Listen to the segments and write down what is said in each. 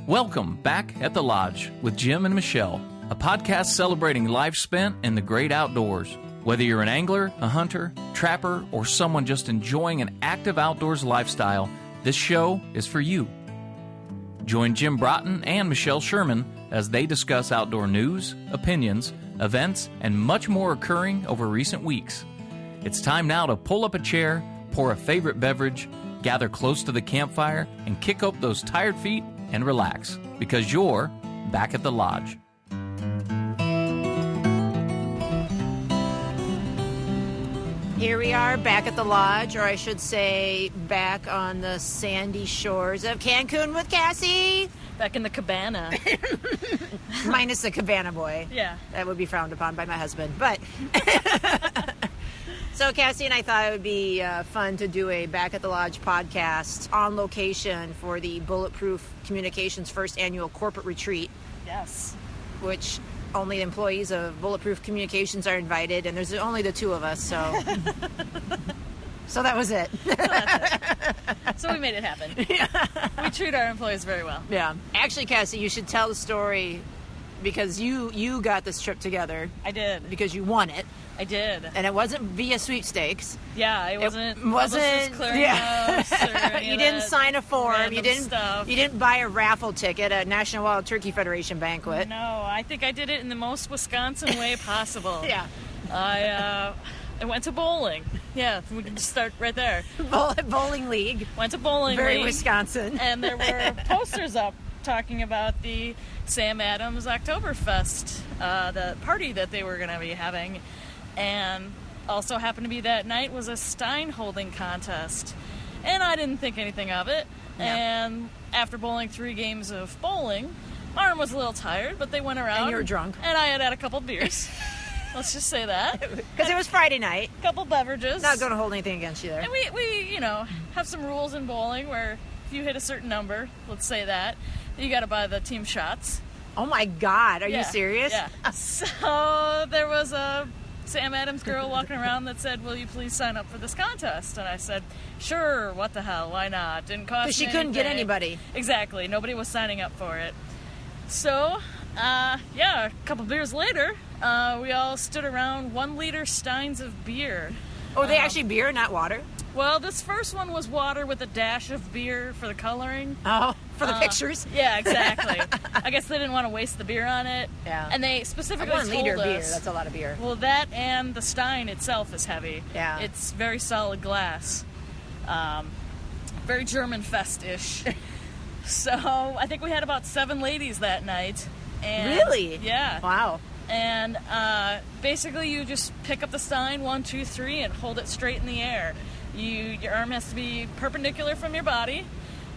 Welcome back at the Lodge with Jim and Michelle, a podcast celebrating life spent in the great outdoors. Whether you're an angler, a hunter, trapper, or someone just enjoying an active outdoors lifestyle, this show is for you. Join Jim Broughton and Michelle Sherman as they discuss outdoor news, opinions, events, and much more occurring over recent weeks. It's time now to pull up a chair, pour a favorite beverage, gather close to the campfire, and kick up those tired feet and relax, because you're back at the Lodge. Here we are back at the Lodge, or I should say back on the sandy shores of Cancun with Cassie. Back in the cabana. Minus the cabana boy. Yeah. That would be frowned upon by my husband. But so Cassie and I thought it would be fun to do a Back at the Lodge podcast on location for the BulletProof Communications first annual corporate retreat. Yes. Which only employees of BulletProof Communications are invited, and there's only the two of us, so so that was it. So we made it happen. Yeah. We treat our employees very well. Yeah. Actually, Cassie, you should tell the story because you got this trip together. I did. Because you won it. I did. And it wasn't via sweepstakes. Yeah, it wasn't. Yeah. You didn't sign a form. You didn't. Stuff. You didn't buy a raffle ticket at National Wild Turkey Federation banquet. No, I think I did it in the most Wisconsin way possible. Yeah. I went to bowling. Yeah, we can just start right there. Bowling league. Went to bowling Very league. Wisconsin. And there were posters up talking about the Sam Adams Oktoberfest, the party that they were going to be having. And also happened to be that night was a Stein holding contest. And I didn't think anything of it. No. And after bowling 3 games of bowling, my arm was a little tired, but they went around. And you were drunk. And I had a couple beers. Let's just say that. Because it was Friday night. Couple beverages. Not going to hold anything against you there. And we have some rules in bowling where if you hit a certain number, let's say that, you got to buy the team shots. Oh my God, are you serious? Yeah. So there was a Sam Adams girl walking around that said, "Will you please sign up for this contest?" And I said, "Sure, what the hell, why not?" Didn't cost me Because she couldn't get anybody. Exactly, nobody was signing up for it. So, a couple beers later, we all stood around 1-liter steins of beer. Oh, they actually beer, not water? Well, this first one was water with a dash of beer for the coloring. Oh, for the pictures? Yeah, exactly. I guess they didn't want to waste the beer on it. Yeah. And they specifically told us... 1 liter beer, that's a lot of beer. Well, that and the stein itself is heavy. Yeah. It's very solid glass. Very German fest-ish. So, I think we had about 7 ladies that night. And, really? Yeah. Wow. And basically you just pick up the stein, 1, 2, 3, and hold it straight in the air. Your arm has to be perpendicular from your body,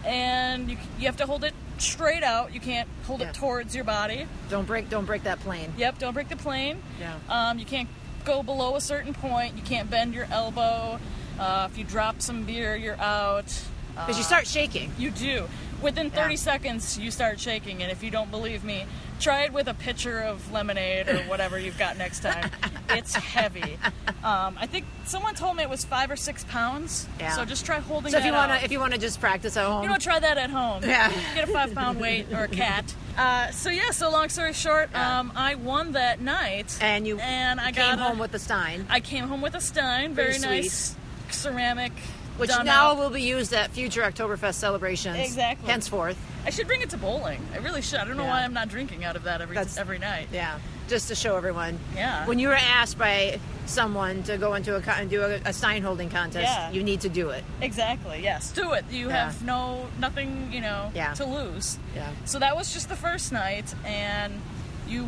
and you have to hold it straight out. You can't hold it towards your body. Don't break that plane. Yep, don't break the plane. Yeah. You can't go below a certain point. You can't bend your elbow. If you drop some beer, you're out. Because you start shaking. You do. Within 30 seconds, you start shaking, and if you don't believe me, try it with a pitcher of lemonade or whatever you've got next time. It's heavy. I think someone told me it was 5 or 6 pounds. Yeah. So just try holding. So if you want to just practice at home, try that at home. Yeah. Get a 5-pound weight or a cat. So long story short, I won that night, and I came home with the stein. I came home with a stein, very nice ceramic. Which now will be used at future Oktoberfest celebrations. Exactly. Henceforth. I should bring it to bowling. I really should. I don't know why I'm not drinking out of that every night. Yeah. Just to show everyone. Yeah. When you were asked by someone to go into and do a stein holding contest, you need to do it. Exactly. Yes. Do it. You have nothing, to lose. Yeah. So that was just the first night, and you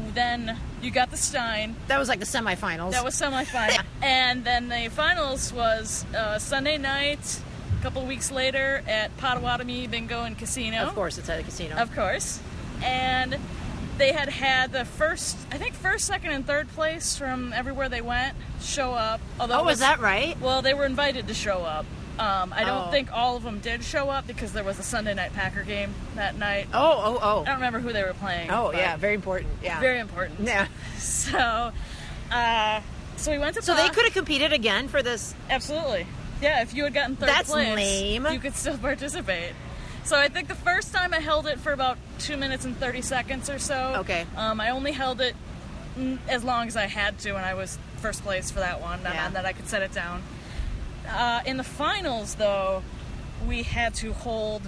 got the stein. That was like the semifinals. That was semifinal. And then the finals was Sunday night, a couple of weeks later at Potawatomi Bingo and Casino. Of course, it's at a casino. Of course. And they had the first, second, and third place from everywhere they went show up. Was that right? Well, they were invited to show up. I don't think all of them did show up because there was a Sunday night Packer game that night. Oh. I don't remember who they were playing. Oh, yeah, very important. Yeah. Very important. Yeah. So we went to So they could have competed again for this? Absolutely. Yeah, if you had gotten third place, lame. you could still participate. So I think the first time I held it for about 2 minutes and 30 seconds or so. Okay. I only held it as long as I had to, and I was first place for that one, and that I could set it down. In the finals, though, we had to hold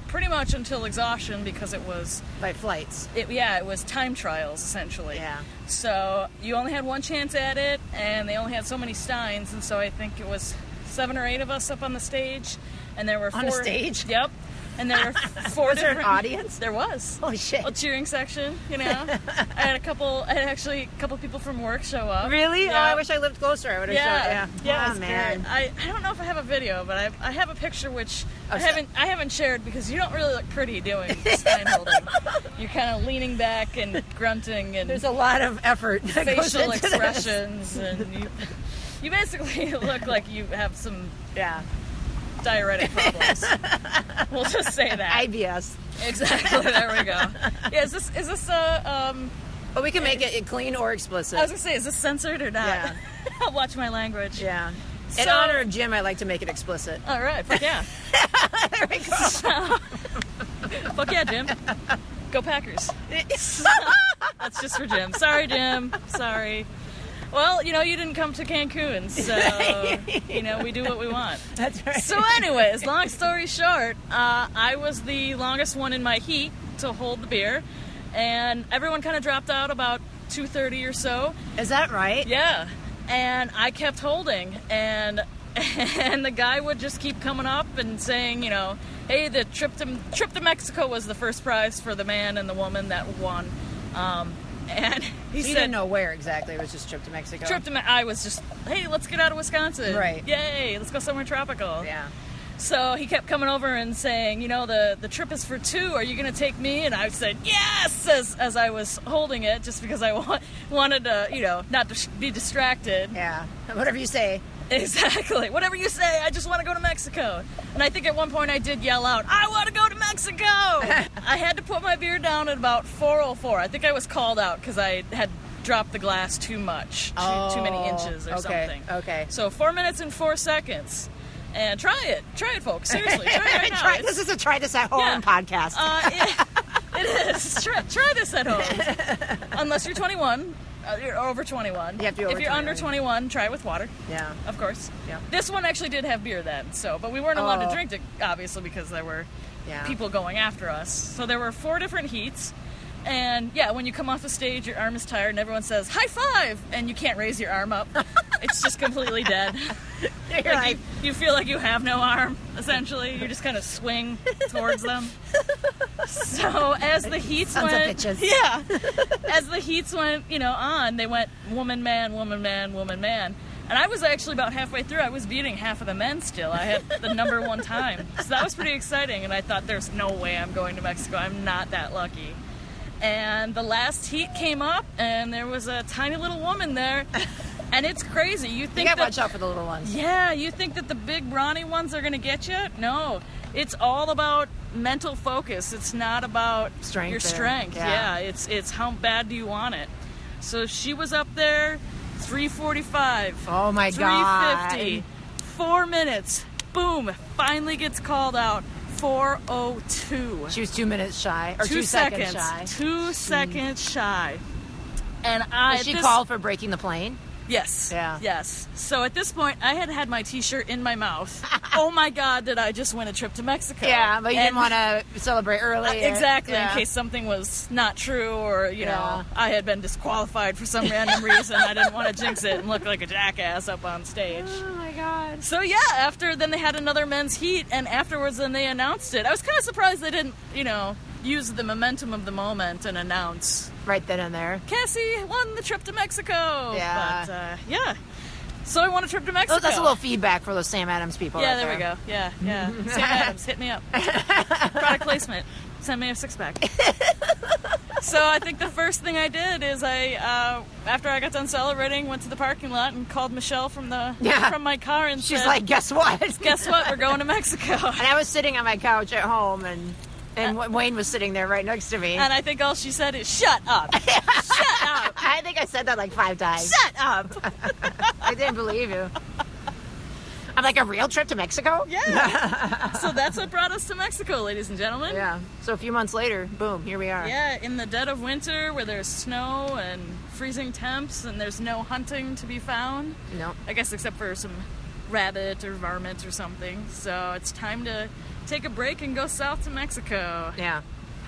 pretty much until exhaustion because it was... By flights. It was time trials, essentially. Yeah. So you only had one chance at it, and they only had so many steins, and so I think it was 7 or 8 of us up on the stage, and there were 4... On a stage? Yep. And there were 4 was different... there an audience? There was. Holy shit. A cheering section, I had actually a couple people from work show up. Really? Yep. Oh, I wish I lived closer. I would have Yeah. showed. Yeah, Oh, it's man. great. I don't know if I have a video, but I have a picture which Oh, I haven't shared because you don't really look pretty doing stein holding. You're kind of leaning back and grunting and There's a lot of effort that goes facial into expressions, and you basically look like you have some diuretic problems. We'll just say that. IBS. Exactly. There we go. Yeah. Is this But we can make it clean or explicit. I was gonna say, is this censored or not? Yeah. I'll watch my language. Yeah. In So- honor of Jim, I like to make it explicit. All right. Fuck yeah. There we go. Fuck yeah, Jim. Go Packers. That's just for Jim. Sorry, Jim. Sorry. Well, you didn't come to Cancun, so, we do what we want. That's right. So anyways, long story short, I was the longest one in my heat to hold the beer, and everyone kind of dropped out about 2:30 or so. Is that right? Yeah. And I kept holding, and the guy would just keep coming up and saying, hey, the trip to Mexico was the first prize for the man and the woman that won. And he So said, you didn't know where exactly. It was just trip to Mexico. I was just, hey, let's get out of Wisconsin. Right. Yay, let's go somewhere tropical. Yeah. So he kept coming over and saying, the trip is for 2. Are you going to take me? And I said, yes, as I was holding it, just because I wanted to, not to be distracted. Yeah. Whatever you say. Exactly. Whatever you say, I just want to go to Mexico. And I think at one point I did yell out, I want to go to Mexico! I had to put my beer down at about 4:04. I think I was called out because I had dropped the glass too much, too many inches or something. Okay. So 4 minutes and 4 seconds. And try it, folks. Seriously, try it right now. This is a try this at home podcast. It is. Try this at home. Unless you're 21. You're over 21. You have to be over If you're 21. under 21, try it with water. Yeah. Of course. Yeah. This one actually did have beer then, but we weren't allowed to drink it, obviously, because there were people going after us. So there were 4 different heats. And when you come off the stage, your arm is tired, and everyone says, high five! And you can't raise your arm up. It's just completely dead. You feel like you have no arm, essentially. You just kind of swing towards them. So as the heats Sons went... of bitches. Yeah. As the heats went, on, they went woman, man, woman, man, woman, man. And I was actually about halfway through. I was beating half of the men still. I had the number 1 time. So that was pretty exciting, and I thought, there's no way I'm going to Mexico. I'm not that lucky. And the last heat came up, and there was a tiny little woman there, and it's crazy. You gotta watch out for the little ones. Yeah, you think that the big brawny ones are going to get you? No, it's all about mental focus. It's not about Strength your strength. Yeah. It's how bad do you want it. So she was up there, 3:45. Oh my God. 3:50. 4 minutes. Boom. Finally gets called out. 4:02. She was 2 minutes shy, or 2 seconds shy. 2 seconds shy. And Was she called for breaking the plane? Yes. Yeah. Yes. So at this point, I had my T-shirt in my mouth. Oh my God, did I just win a trip to Mexico? Yeah, but you didn't want to celebrate early. Exactly, Yeah. in case something was not true, or, Yeah. I had been disqualified for some random reason. I didn't want to jinx it and look like a jackass up on stage. Oh my God. So then they had another men's heat, and afterwards then they announced it. I was kind of surprised they didn't, use the momentum of the moment and announce Right then and there. Cassie won the trip to Mexico. Yeah. But, so I won a trip to Mexico. Oh, that's a little feedback for those Sam Adams people. Yeah, right there we go. Yeah. Sam Adams, hit me up. Product placement. Send me a 6-pack. So I think the first thing I did is after I got done celebrating, went to the parking lot and called Michelle from my car and She's said, like, guess what? guess what? We're going to Mexico. And I was sitting on my couch at home, and Wayne was sitting there right next to me. And I think all she said is, shut up. Shut up. I think I said that like 5 times. Shut up. I didn't believe you. I'm like a real trip to Mexico? Yeah. So that's what brought us to Mexico, ladies and gentlemen. Yeah. So a few months later, boom, here we are. Yeah, in the dead of winter where there's snow and freezing temps and there's no hunting to be found. No. I guess except for some rabbit or varmint or something. So it's time to take a break and go south to Mexico. Yeah.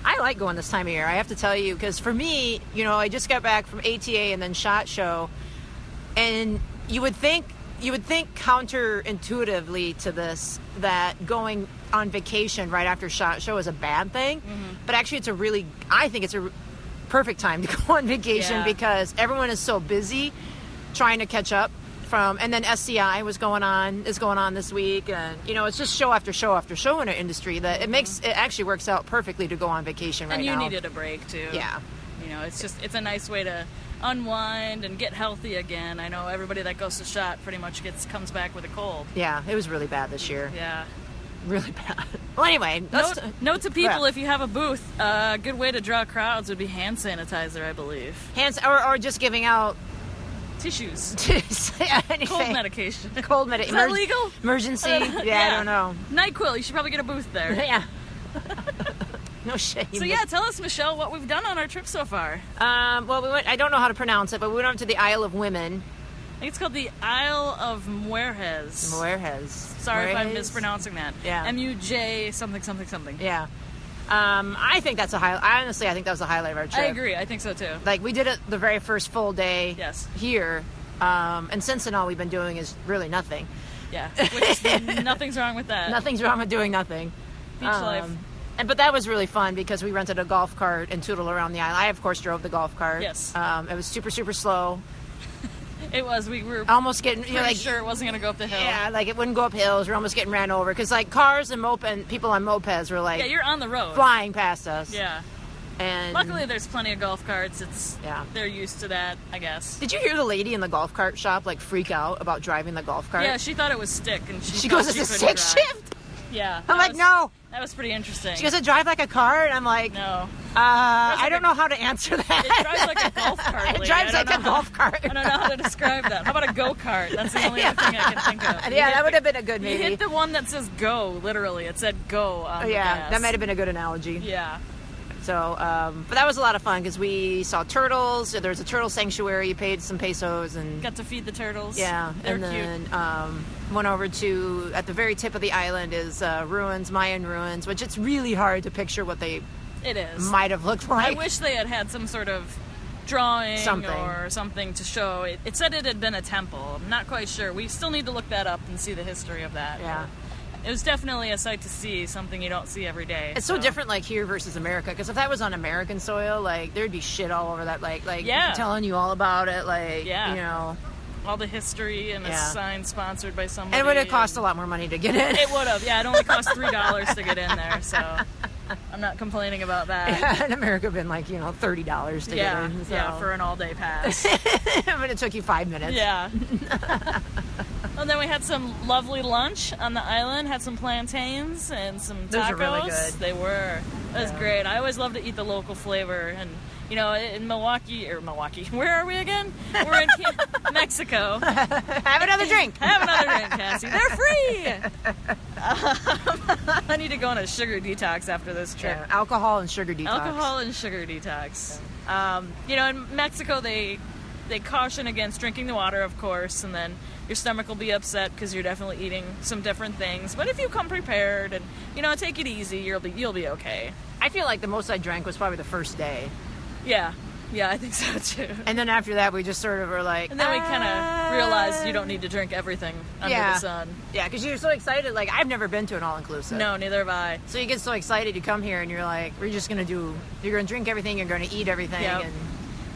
I like going this time of year, I have to tell you, because for me, I just got back from ATA and then SHOT Show, and you would think counterintuitively to this that going on vacation right after SHOT Show is a bad thing, but actually I think it's a perfect time to go on vacation because everyone is so busy trying to catch up and then SCI is going on this week, and it's just show after show after show in our industry that it actually works out perfectly to go on vacation right now. And you needed a break too. Yeah. It's a nice way to unwind and get healthy again. I know everybody that goes to SHOT pretty much comes back with a cold. Yeah, it was really bad this year. Yeah. Really bad. Well, anyway. Note to people, if you have a booth, a good way to draw crowds would be hand sanitizer, I believe. Or just giving out tissues. Anything. Cold medication. Is that legal? Emergency? Yeah, I don't know. NyQuil, you should probably get a booth there. Yeah. No shame. So tell us, Michelle, what we've done on our trip so far. Well, we went. I don't know how to pronounce it, but we went up to the Isle of Women. I think it's called the Isle of Mujeres. Sorry if I'm mispronouncing that. Yeah. MUJ something something something. Yeah. I think that's a highlight. Honestly, I think that was the highlight of our trip. I agree. I think so too. Like, we did it the very first full day here, and since then all we've been doing is really nothing. Yeah. Which is, nothing's wrong with that. Nothing's wrong with doing nothing. Beach life. But that was really fun because we rented a golf cart and tootled around the island. I, of course, drove the golf cart. Yes. It was super, super slow. It was. We were almost getting sure it wasn't going to go up the hill. Yeah, like it wouldn't go up hills. We're almost getting ran over because cars and people on mopeds were like you're on the road flying past us. Yeah. And luckily, there's plenty of golf carts. They're used to that, I guess. Did you hear the lady in the golf cart shop freak out about driving the golf cart? Yeah, she thought it was stick, and she goes, "It's a stick shift." Yeah. I'm like, no. That was pretty interesting. She goes, "It drive like a car," and I'm like, no. I don't know how to answer that. It drives like a golf cart. It drives like a golf cart. I don't know how to describe that. How about a go-kart? That's the only other thing I can think of. That would have been a good maybe. You hit the one that says go, literally. It said go on the gas. That might have been a good analogy. Yeah. So, but that was a lot of fun because we saw turtles. There was a turtle sanctuary. You paid some pesos and got to feed the turtles. Yeah, they're cute. Went over to at the very tip of the island is Mayan ruins, which it's really hard to picture what they might have looked like. I wish they had some sort of drawing or something to show. It said it had been a temple. I'm not quite sure. We still need to look that up and see the history of that. Yeah. It was definitely a sight to see, something you don't see every day. It's so different, here versus America. Because if that was on American soil, there'd be shit all over that, telling you all about it, all the history and a sign sponsored by somebody. And it would have cost a lot more money to get in. It would have, yeah. It only cost $3 to get in there, so I'm not complaining about that. Yeah, in America, it'd been $30 to get in. So. Yeah, for an all-day pass. But it took you 5 minutes. Yeah. And then we had some lovely lunch on the island. Had some plantains and some tacos. Those were really good. They were. It was great. I always love to eat the local flavor. And, in Milwaukee, where are we again? We're in Mexico. Have another drink. Have another drink, Cassie. They're free. I need to go on a sugar detox after this trip. Yeah, alcohol and sugar detox. In Mexico, they caution against drinking the water, of course, and then your stomach will be upset because you're definitely eating some different things. But if you come prepared and, take it easy, you'll be okay. I feel like the most I drank was probably the first day. Yeah. Yeah, I think so, too. And then after that, we just sort of were like... And then we kind of realized you don't need to drink everything under the sun. Yeah, because you're so excited. I've never been to an all-inclusive. No, neither have I. So you get so excited, you come here, and you're like, you're going to drink everything, you're going to eat everything, and...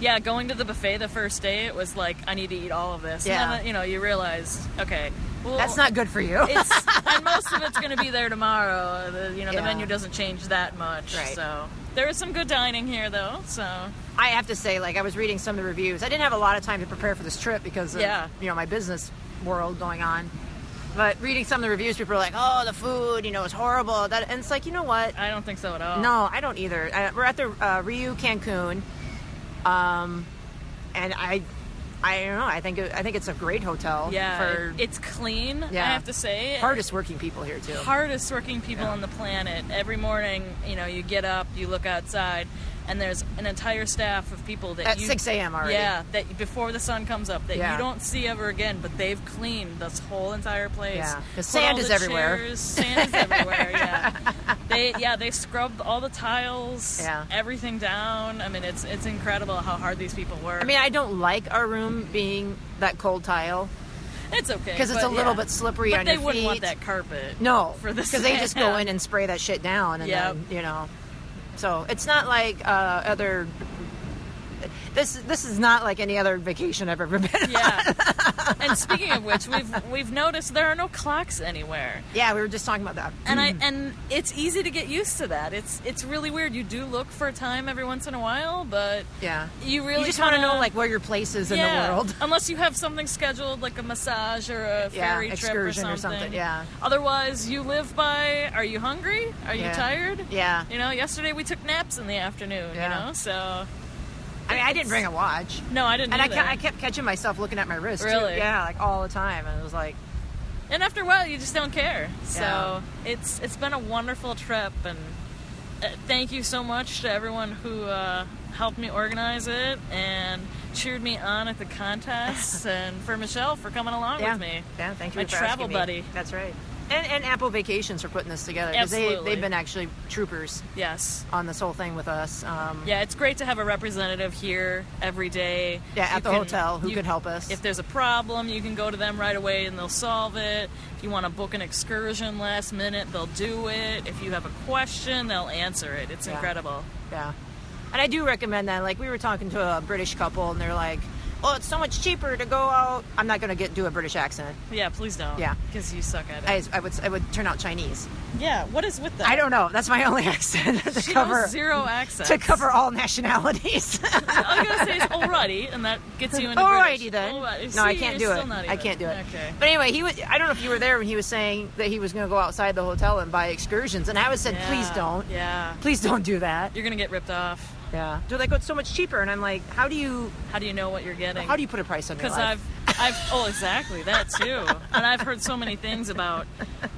Yeah, going to the buffet the first day, it was like, I need to eat all of this. Yeah. And then, you realize, okay... Well, that's not good for you. And most of it's going to be there tomorrow. The menu doesn't change that much. Right. So there is some good dining here, though. So I have to say, I was reading some of the reviews. I didn't have a lot of time to prepare for this trip because of my business world going on. But reading some of the reviews, people are like, "Oh, the food, it's horrible." And it's like, you know what? I don't think so at all. No, I don't either. We're at the Rio Cancun, and I don't know. I think it's a great hotel. Yeah, it's clean. Yeah. I have to say, hardest working people here too. Hardest working people on the planet. Every morning, you get up, you look outside, and there's an entire staff of people that at 6 a.m. already. Yeah, that before the sun comes up, that Yeah. you don't see ever again. But they've cleaned this whole entire place. Yeah, because Put sand all is the everywhere. chairs, sand is everywhere. Yeah, they scrubbed all the tiles. Yeah. Everything down. I mean, it's incredible how hard these people work. I mean, I don't like our room being that cold tile it's okay because it's a little bit slippery but on they your wouldn't feet. want that carpet. No, for the because they just go in and spray that shit down, and then So it's not like other. This is not like any other vacation I've ever been on. Yeah. And speaking of which, we've noticed there are no clocks anywhere. Yeah, we were just talking about that. And it's easy to get used to that. It's really weird. You do look for time every once in a while, but you just want to know like where your place is in the world. Unless you have something scheduled like a massage or a ferry trip excursion or something. Yeah. Otherwise, you live by. Are you hungry? Are you tired? Yeah. Yesterday we took naps in the afternoon. Yeah. So. I mean, I didn't bring a watch. No, I didn't. And either. I kept catching myself looking at my wrist. Really? Too. Yeah, like all the time. And it was like. And after a while, you just don't care. So it's been a wonderful trip, and thank you so much to everyone who helped me organize it and cheered me on at the contests, and for Michelle for coming along with me. Yeah, thank you. My for travel asking me. buddy. That's right. And Apple Vacations for putting this together, because they've been actually troopers. Yes. On this whole thing with us. Yeah, it's great to have a representative here every day. Yeah, at the hotel who could help us. If there's a problem, you can go to them right away and they'll solve it. If you want to book an excursion last minute, they'll do it. If you have a question, they'll answer it. It's incredible. Yeah. And I do recommend that. Like, we were talking to a British couple, and they're like, oh, it's so much cheaper to go out. I'm not going to do a British accent. Yeah, please don't. Yeah. Because you suck at it. I would turn out Chinese. Yeah, what is with that? I don't know. That's my only accent. She knows zero accents. To cover all nationalities. All you gotta say is alrighty, and that gets you into alrighty British. then. Alrighty. No, I can't do it. I can't do it. Okay. But anyway, I don't know if you were there when he was saying that he was going to go outside the hotel and buy excursions, and I was said, please don't. Yeah. Please don't do that. You're gonna get ripped off. Yeah. They're like, oh, it's so much cheaper, and I'm like, how do you know what you're getting? How do you put a price on your life? Because exactly, that too. And I've heard so many things about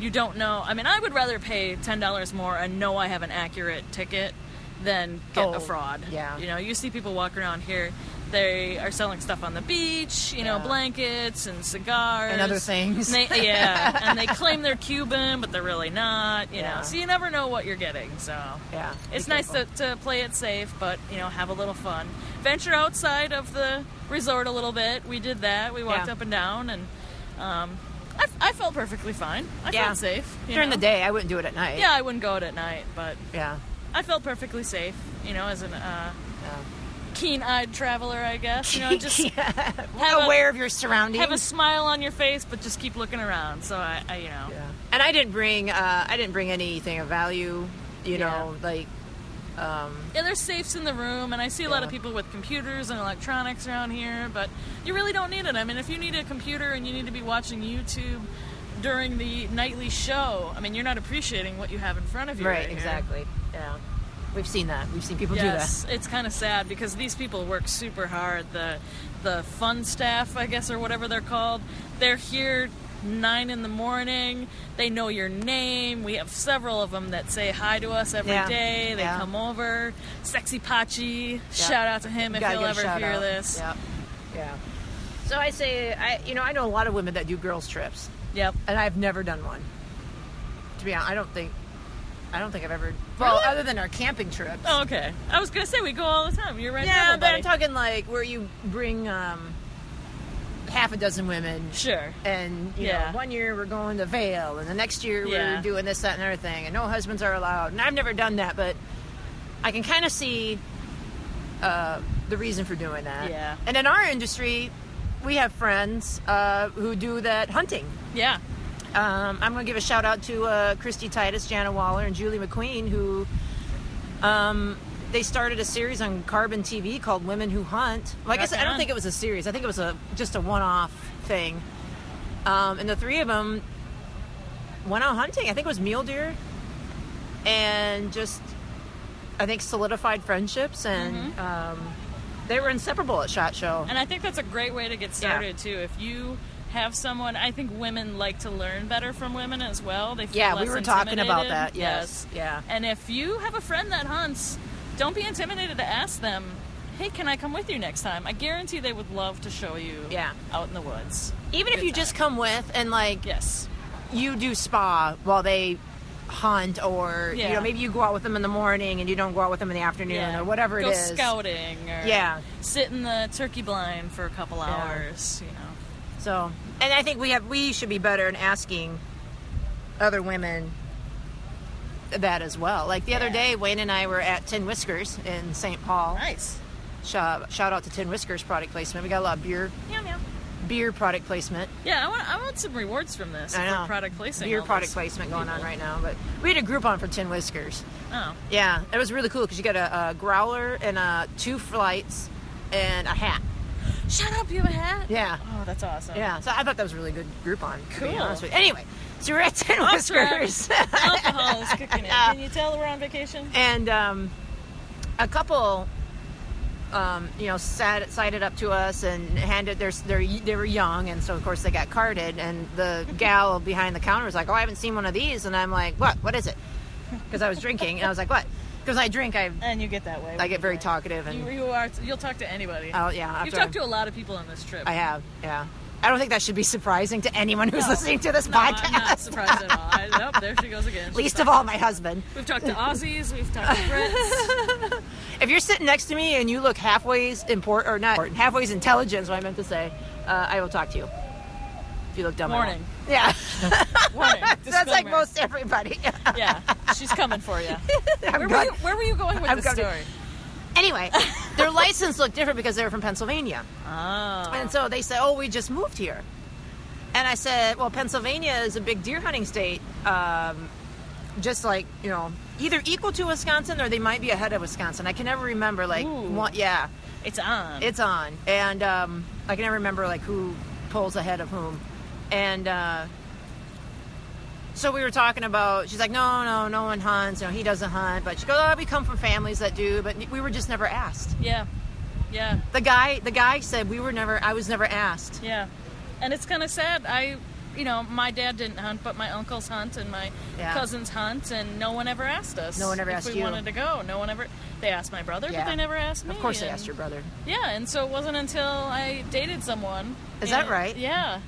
you don't know. I mean, I would rather pay $10 more and know I have an accurate ticket than get a fraud. Yeah. You see people walk around here. They are selling stuff on the beach, blankets and cigars. And other things. And they claim they're Cuban, but they're really not, you know. So you never know what you're getting, so. Yeah. It's nice to play it safe, but, have a little fun. Venture outside of the resort a little bit. We did that. We walked up and down, and I felt perfectly fine. I felt safe. During the day, I wouldn't do it at night. Yeah, I wouldn't go out at night, but yeah, I felt perfectly safe, as an keen-eyed traveler, I guess. Just aware of your surroundings. Have a smile on your face, but just keep looking around. So I Yeah. And I didn't bring anything of value. Like. There's safes in the room, and I see a lot of people with computers and electronics around here, but you really don't need it. I mean, if you need a computer and you need to be watching YouTube during the nightly show, I mean, you're not appreciating what you have in front of you. Right, exactly. Yeah. We've seen that. We've seen people do that. Yes, it's kind of sad because these people work super hard. The fun staff, I guess, or whatever they're called, they're here 9 a.m. They know your name. We have several of them that say hi to us every day. They come over. Sexy Pachi. Shout out to him if he'll ever hear this. Yep. Yeah. So I say, I know a lot of women that do girls trips. Yep. And I've never done one. To be honest, I don't think I've ever. Well, really? Other than our camping trips. Oh, okay. I was gonna say we go all the time. You're right. Yeah, but I'm talking like where you bring half a dozen women. Sure. And you know, one year we're going to Vail, and the next year we're doing this, that, and other thing, and no husbands are allowed. And I've never done that, but I can kind of see the reason for doing that. Yeah. And in our industry, we have friends who do that hunting. Yeah. I'm going to give a shout out to Christy Titus, Jana Waller, and Julie McQueen, who they started a series on Carbon TV called Women Who Hunt. Like I said, I don't think it was a series. I think it was just a one-off thing. And the three of them went out hunting. I think it was mule deer, and just I think solidified friendships, and They were inseparable at SHOT Show. And I think that's a great way to get started, too. If you have someone, I think women like to learn better from women as well. They feel less we were talking about intimidated. that. Yes. Yeah. And if you have a friend that hunts, don't be intimidated to ask them, hey, can I come with you next time? I guarantee they would love to show you out in the woods. Even if you just come with and, like, yes, you do spa while they hunt, or you know, maybe you go out with them in the morning and you don't go out with them in the afternoon or whatever it is. Go scouting or sit in the turkey blind for a couple hours, you know. So, and I think we should be better in asking other women that as well. Like the other day, Wayne and I were at Tin Whiskers in St. Paul. Nice. Shout out to Tin Whiskers product placement. We got a lot of beer product placement. Yeah, I want some rewards from this. I know. For product placement. Beer product placement going on right now. But we had a Groupon for Tin Whiskers. Oh. Yeah, it was really cool because you got a growler and 2 flights and a hat. Shut up, you have a hat? Yeah. Oh, that's awesome. Yeah, so I thought that was a really good Groupon. Cool. To be honest with you. Anyway, so we're at Tin Whiskers. Alcohol is kicking in. Can you tell we're on vacation? And a couple, sided up to us and handed they were young, and so of course they got carded. And the gal behind the counter was like, "Oh, I haven't seen one of these." And I'm like, "What? What is it?" Because I was drinking, and I was like, "What?" Because I drink, and you get that way. I get very talkative, and you'll talk to anybody. Oh yeah, you've talked to a lot of people on this trip. I have, yeah. I don't think that should be surprising to anyone who's listening to this podcast. I'm not surprised at all. There she goes again. Least of all, my husband. We've talked to Aussies. We've talked to Brits. If you're sitting next to me and you look halfway's halfway's intelligent, is what I meant to say, I will talk to you. If you look dumb. Warning. Yeah. Warning. That's like most everybody. Yeah. She's coming for you. Where were you going with this story? Anyway, their license looked different because they were from Pennsylvania. Oh. And so they said, "Oh, we just moved here." And I said, "Well, Pennsylvania is a big deer hunting state, just like, either equal to Wisconsin or they might be ahead of Wisconsin. I can never remember, like, It's on. It's on. And I can never remember, like, who pulls ahead of whom. And so we were talking about, she's like, no one hunts. He doesn't hunt. But she goes, "Oh, we come from families that do." But we were just never asked. Yeah. Yeah. The guy said I was never asked. Yeah. And it's kind of sad. My dad didn't hunt, but my uncles hunt and my cousins hunt, and no one ever asked us. No one ever asked if we wanted to go. No one ever. They asked my brother, but they never asked me. Of course, they asked your brother. Yeah, and so it wasn't until I dated someone. Is that right? Yeah.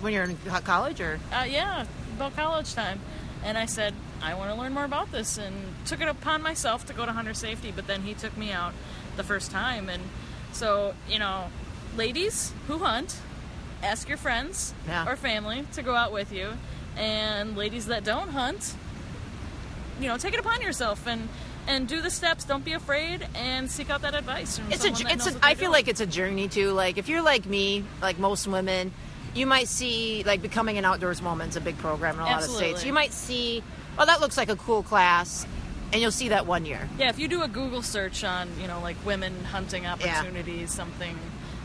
When you're in college, or? Yeah, about college time, and I said, I want to learn more about this, and took it upon myself to go to hunter safety. But then he took me out the first time, and so ladies who hunt, ask your friends or family to go out with you, and ladies that don't hunt, take it upon yourself and do the steps. Don't be afraid, and seek out that advice from someone that knows what they're I feel doing. like it's a journey too. Like if you're like me, like most women, you might see like Becoming an Outdoors Moment's a big program in a lot of states. You might see, oh, that looks like a cool class, and you'll see that one year. Yeah, if you do a Google search on like women hunting opportunities, something.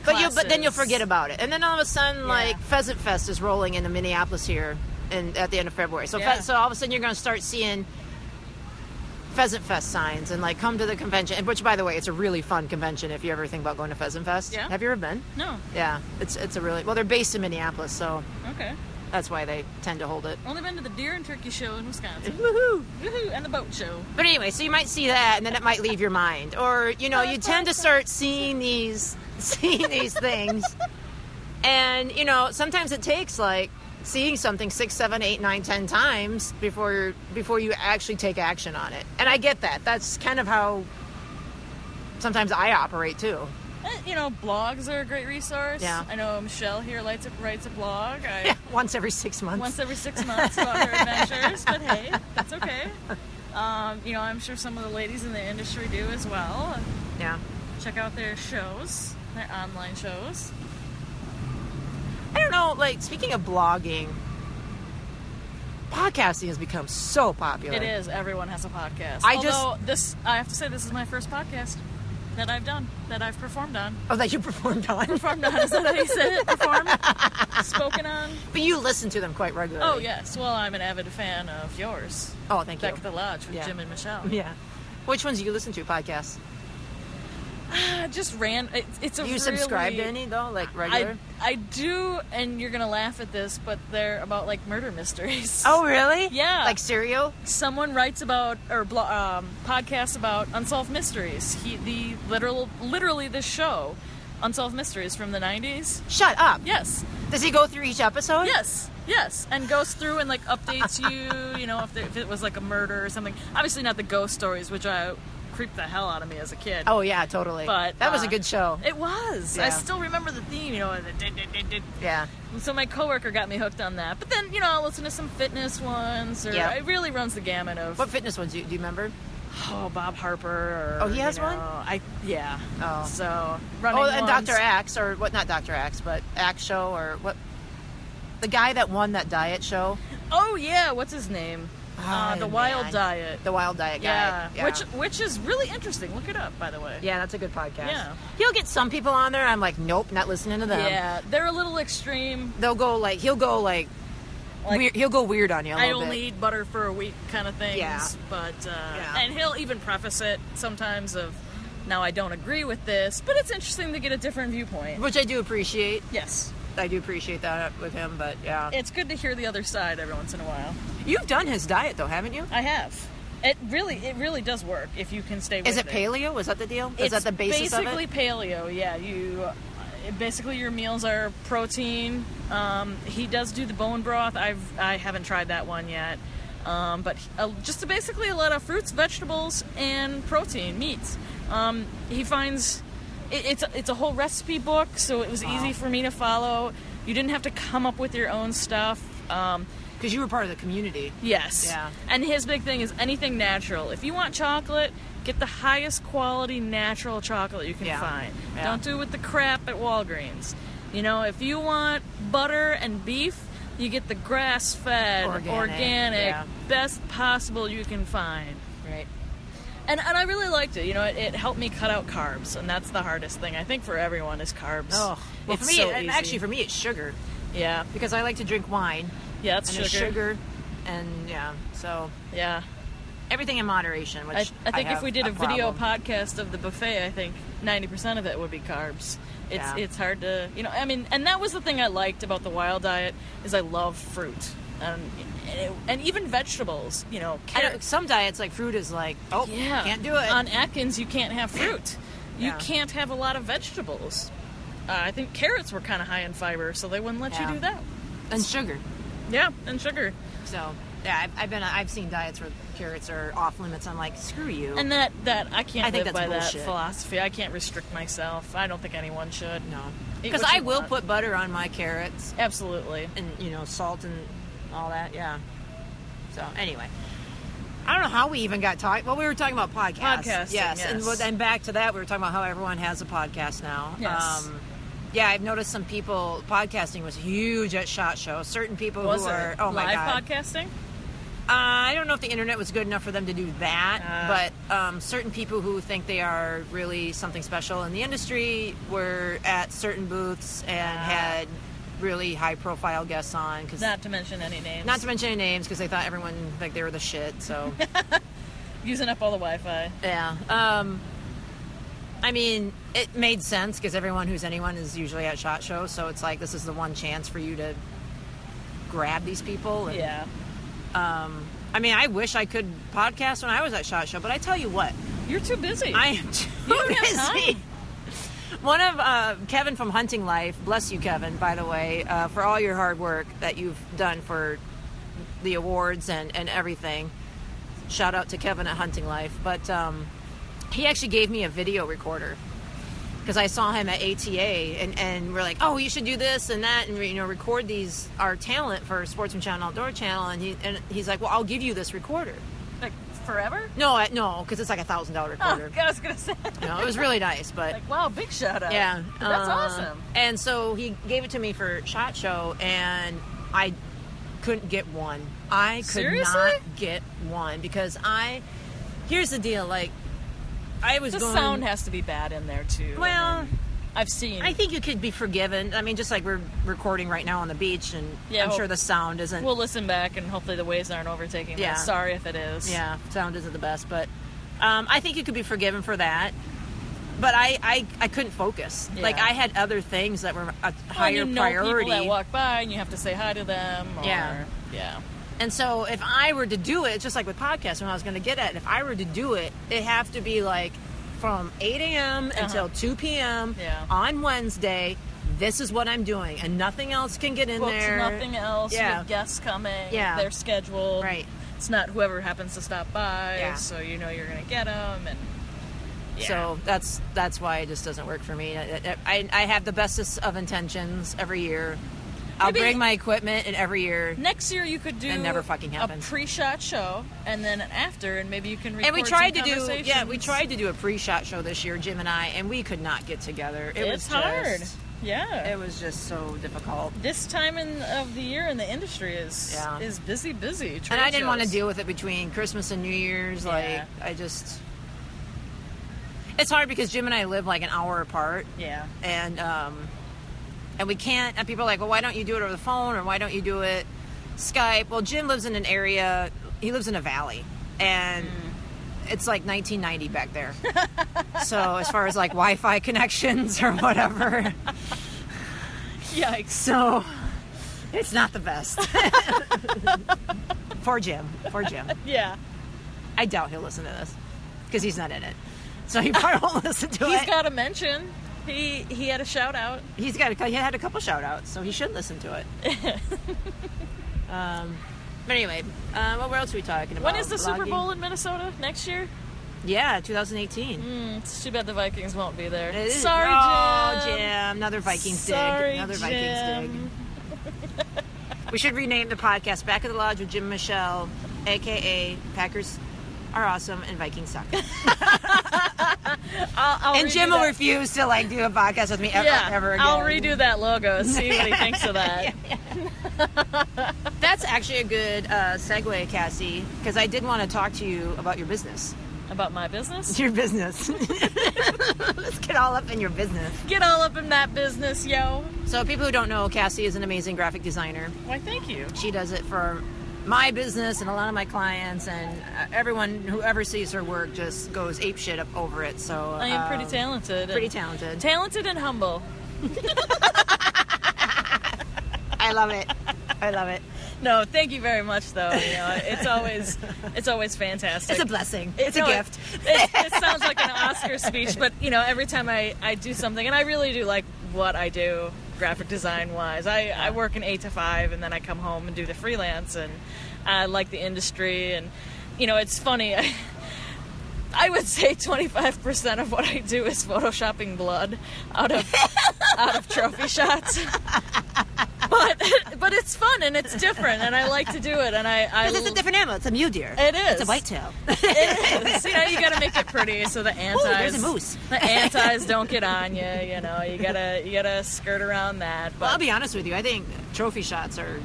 But then you'll forget about it, and then all of a sudden, like Pheasant Fest is rolling into Minneapolis here, at the end of February. So so all of a sudden you're going to start seeing Pheasant Fest signs and like come to the convention. Which, by the way, it's a really fun convention if you ever think about going to Pheasant Fest. Yeah. Have you ever been? No. Yeah, it's a really they're based in Minneapolis, so okay. That's why they tend to hold it. Only been to the deer and turkey show in Wisconsin. Woohoo! Woohoo! And the boat show. But anyway, so you might see that, and then it might leave your mind, or you tend to start seeing these things, and sometimes it takes like seeing something 6, 7, 8, 9, 10 times before you actually take action on it. And I get that. That's kind of how sometimes I operate too. Blogs are a great resource. Yeah. I know Michelle here writes a blog. Once every 6 months. Once every 6 months about her adventures, but hey, that's okay. I'm sure some of the ladies in the industry do as well. Yeah. Check out their shows, their online shows. I don't know, like, speaking of blogging, podcasting has become so popular. It is. Everyone has a podcast. I have to say, this is my first podcast that I've done, that I've performed on. Oh, that you performed on? Performed on, is that how you say it? Performed? Spoken on? But you listen to them quite regularly. Oh, yes. Well, I'm an avid fan of yours. Oh, thank you. Back at the Lodge with Jim and Michelle. Yeah. Which ones do you listen to, podcasts? Just ran. It's a Do you subscribe to any, though? Like, regular? I do, and you're going to laugh at this, but they're about, like, murder mysteries. Oh, really? Yeah. Like Serial? Someone writes about, or podcasts about unsolved mysteries. Literally this show, Unsolved Mysteries from the 90s. Shut up. Yes. Does he go through each episode? Yes, and goes through and, like, updates you, if it was, like, a murder or something. Obviously not the ghost stories, which creeped the hell out of me as a kid. Oh, yeah, totally. But that was a good show. It was. Yeah. I still remember the theme, Yeah. So my coworker got me hooked on that. But then, I'll listen to some fitness ones, or it really runs the gamut of... What fitness ones do you remember? Oh, Bob Harper. He has one? Yeah. Oh. So, running and ones. Dr. Axe, or what, not Dr. Axe, but Axe Show, or what? The guy that won that diet show. Oh, yeah. What's his name? The Wild Diet. The Wild Diet guy. Yeah. Which is really interesting. Look it up, by the way. Yeah, that's a good podcast. Yeah. He'll get some people on there. I'm like, nope, not listening to them. Yeah, they're a little extreme. He'll go weird, he'll go weird on you a little bit. I only eat butter for a week kind of things. Yeah. But, and he'll even preface it sometimes of, now I don't agree with this, but it's interesting to get a different viewpoint. Which I do appreciate. Yes. I do appreciate that with him, but yeah. It's good to hear the other side every once in a while. You've done his diet, though, haven't you? I have. It really does work if you can stay with it. Is it paleo? Is that the deal? Is that the basis of it? It's basically paleo, yeah. Basically your meals are protein. He does do the bone broth. I haven't tried that one yet. But just basically a lot of fruits, vegetables, and protein, meats. He finds... It's a whole recipe book, so it was easy for me to follow. You didn't have to come up with your own stuff. Because you were part of the community. Yes. Yeah. And his big thing is anything natural. If you want chocolate, get the highest quality natural chocolate you can find. Yeah. Don't do it with the crap at Walgreens. If you want butter and beef, you get the grass-fed, organic best possible you can find. Right. And I really liked it. It helped me cut out carbs, and that's the hardest thing I think for everyone is carbs. Oh, well, it's for me, so easy. actually, for me, it's sugar. Yeah, because I like to drink wine. Yeah, it's and sugar. And so yeah, everything in moderation. Which I think if we did a video podcast of the buffet, I think 90% of it would be carbs. It's hard to and that was the thing I liked about the Wild Diet is I love fruit. And even vegetables, some diets, like fruit is like, can't do it. On Atkins, you can't have fruit. You can't have a lot of vegetables. I think carrots were kind of high in fiber, so they wouldn't let you do that. And sugar. Yeah, and sugar. So, yeah, I've seen diets where carrots are off limits. I'm like, screw you. And that I can't live by bullshit. that philosophy. I can't restrict myself. I don't think anyone should. No. Because I will put butter on my carrots. Absolutely. And, salt and all that, yeah. So, anyway. I don't know how we even got talking. Well, we were talking about podcasts. Podcasting, yes. And back to that, we were talking about how everyone has a podcast now. Yes. I've noticed some people, podcasting was huge at SHOT Show. Certain people was who are, oh my God. Live podcasting? I don't know if the internet was good enough for them to do that, but certain people who think they are really something special in the industry were at certain booths and had really high-profile guests on. Not to mention any names. Not to mention any names, because they thought everyone, like, they were the shit, so. Using up all the Wi-Fi. Yeah. I mean, it made sense, because everyone who's anyone is usually at SHOT Show, so it's like, this is the one chance for you to grab these people. And, yeah. I mean, I wish I could podcast when I was at SHOT Show, but I tell you what. You're too busy. I am too busy. One of Kevin from Hunting Life, bless you, Kevin, by the way, for all your hard work that you've done for the awards and everything. Shout out to Kevin at Hunting Life. But he actually gave me a video recorder because I saw him at ATA, and we're like, oh, you should do this and that, and record our talent for Sportsman Channel, Outdoor Channel, and he's like, well, I'll give you this recorder. Like forever? No, because it's like $1,000 recorder. Oh, I was gonna say. It was really nice, but like, wow, big shout out. Yeah, that's awesome. And so he gave it to me for SHOT Show, and I couldn't get one. I could not get one because here's the deal, like. The sound has to be bad in there too. Well, I've seen. I think you could be forgiven. I mean, just like we're recording right now on the beach, and I'm sure the sound isn't. We'll listen back, and hopefully the waves aren't overtaking that. Sorry if it is. Yeah, sound isn't the best, but I think you could be forgiven for that. But I couldn't focus. Yeah. Like, I had other things that were a higher you priority. People that walk by and you have to say hi to them. Or, Yeah. Yeah. And so if I were to do it, just like with podcasts, when I was going to get at it, if I were to do it, it'd have to be like from 8 a.m. until 2 p.m. on Wednesday. This is what I'm doing, and nothing else can get in there. Nothing else. Yeah. With guests coming. Yeah. They're scheduled. Right. It's not whoever happens to stop by. Yeah. So you know you're going to get them. And so that's why it just doesn't work for me. I have the bestest of intentions every year. I'll bring my equipment, and every year. Next year you could do it never fucking happens. A pre-shot show, and then after, and maybe you can record and we tried some to do conversations. we tried to do a pre-shot show this year, Jim and I, and we could not get together. It's hard. Yeah, it was just so difficult. This time of the year in the industry is busy. And I didn't want to deal with it between Christmas and New Year's. Yeah. Like it's hard because Jim and I live like an hour apart. Yeah, and we can't. And people are like, well, why don't you do it over the phone, or why don't you do it Skype? Well, Jim lives in an area. He lives in a valley, and it's like 1990 back there. So as far as like Wi-Fi connections or whatever, yikes. So it's not the best. Poor Jim. Yeah. I doubt he'll listen to this because he's not in it, so he probably won't listen to it. He's got a mention. He had a shout out. He had a couple shout outs, so he should listen to it. But anyway, what else are we talking about? When is the Super Bowl in Minnesota? Next year? Yeah, 2018. It's too bad the Vikings won't be there. Sorry, Jim. Oh, Jim. Another Vikings dig. Vikings dig. We should rename the podcast Back of the Lodge with Jim and Michelle, a.k.a. Packers are awesome and Vikings suck. And Jim will refuse to like do a podcast with me ever again. I'll redo that logo, see what he thinks of that. That's actually a good segue, Cassie, because I did want to talk to you about your business. About my business? Your business. Let's get all up in your business. Get all up in that business, yo. So people who don't know, Cassie is an amazing graphic designer. Why, thank you. She does it for my business and a lot of my clients, and everyone who ever sees her work just goes apeshit up over it. So I am pretty talented. Talented and humble. I love it. No, thank you very much, though. You know, it's always fantastic. It's a blessing. It's a gift. It sounds like an Oscar speech, but you know, every time I do something, and I really do like what I do, graphic design wise. I work an 8 to 5, and then I come home and do the freelance, and I like the industry, and you know, it's funny. I would say 25% of what I do is photoshopping blood out of trophy shots. But it's fun and it's different, and I like to do it. And because it's a different animal. It's a mule deer. It is. It's a whitetail. It is. You know, you got to make it pretty so the antis. Ooh, there's a moose. The antis don't get on you. You know, you gotta skirt around that. But well, I'll be honest with you. I think trophy shots are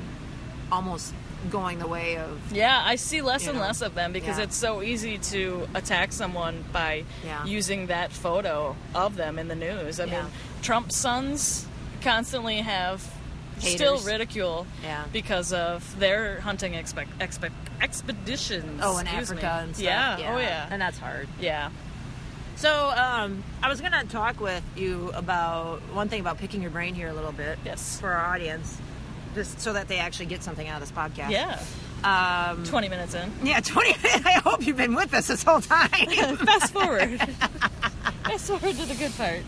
almost going the way of. Yeah, I see less and less of them because it's so easy to attack someone by using that photo of them in the news. I mean, Trump's sons constantly have. Haters. Still ridicule because of their hunting expeditions. Oh, in Africa and stuff. Yeah. Oh, yeah. And that's hard. Yeah. So, I was going to talk with you about one thing about picking your brain here a little bit. Yes. For our audience, just so that they actually get something out of this podcast. Yeah. 20 minutes in. Yeah, 20 minutes. I hope you've been with us this whole time. Fast forward. Fast forward to the good part.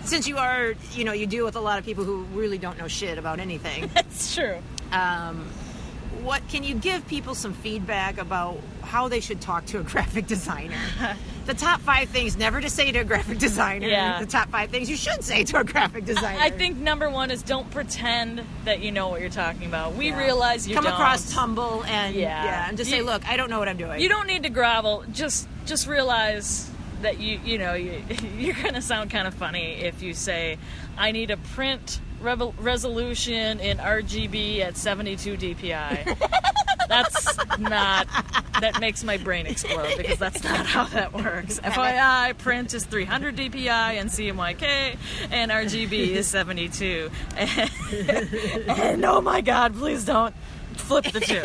Since you are, you deal with a lot of people who really don't know shit about anything. That's true. What can you give people some feedback about how they should talk to a graphic designer? The top 5 things never to say to a graphic designer. Yeah. The top 5 things you should say to a graphic designer. I think number 1 is don't pretend that you know what you're talking about. We realize you come don't. across humble and and just say, look, I don't know what I'm doing. You don't need to grovel. Just realize that you're going to sound kind of funny if you say, I need a print resolution in RGB at 72 DPI. That makes my brain explode because that's not how that works. FYI, print is 300 DPI and CMYK, and RGB is 72. And oh my God, please don't flip the two.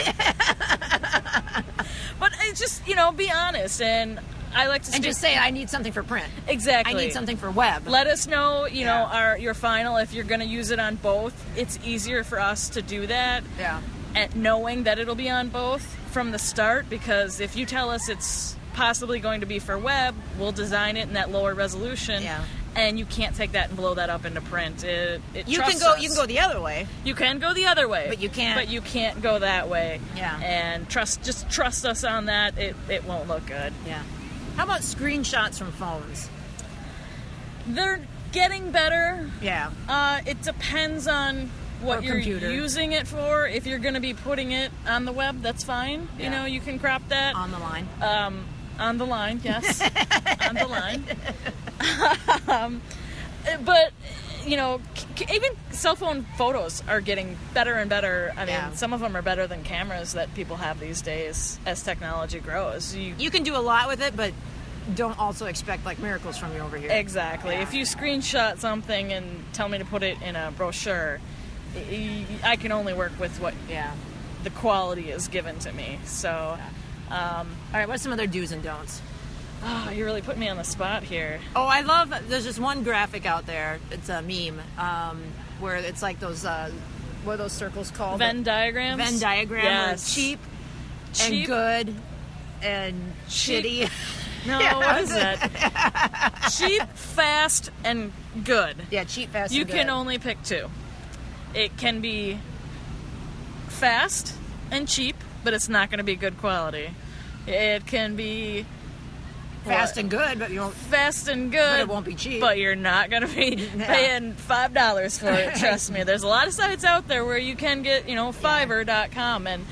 But it's just, be honest. And I like to and just say, I need something for print. Exactly. I need something for web. Let us know, your final, if you're going to use it on both. It's easier for us to do that. Yeah. And knowing that it'll be on both from the start, because if you tell us it's possibly going to be for web, we'll design it in that lower resolution. Yeah. And you can't take that and blow that up into print. You can go the other way. You can go the other way, but you can't go that way. Yeah. And just trust us on that. It won't look good. Yeah. How about screenshots from phones? They're getting better. Yeah. It depends on what you're using it for. If you're going to be putting it on the web, that's fine. Yeah. You can crop that on the line. On the line, yes. On the line. But, even cell phone photos are getting better and better. I mean, some of them are better than cameras that people have these days as technology grows. You can do a lot with it, but don't also expect, miracles from you over here. Exactly. Yeah. If you screenshot something and tell me to put it in a brochure, I can only work with what the quality is given to me. So... all right, what's some other do's and don'ts? Oh, you really put me on the spot here. Oh, there's this one graphic out there. It's a meme where it's like those, what are those circles called? Venn diagrams? Venn diagram. Yes. Cheap and good and shitty. No, what is that? Cheap, fast, and good. Yeah, cheap, fast, You and good. can only pick two. It can be fast and cheap, but it's not going to be good quality. It can be fast and good, but you won't. Fast and good, but it won't be cheap. But you're not going to be paying $5 for it. Trust me. There's a lot of sites out there where you can get, Fiverr.com, and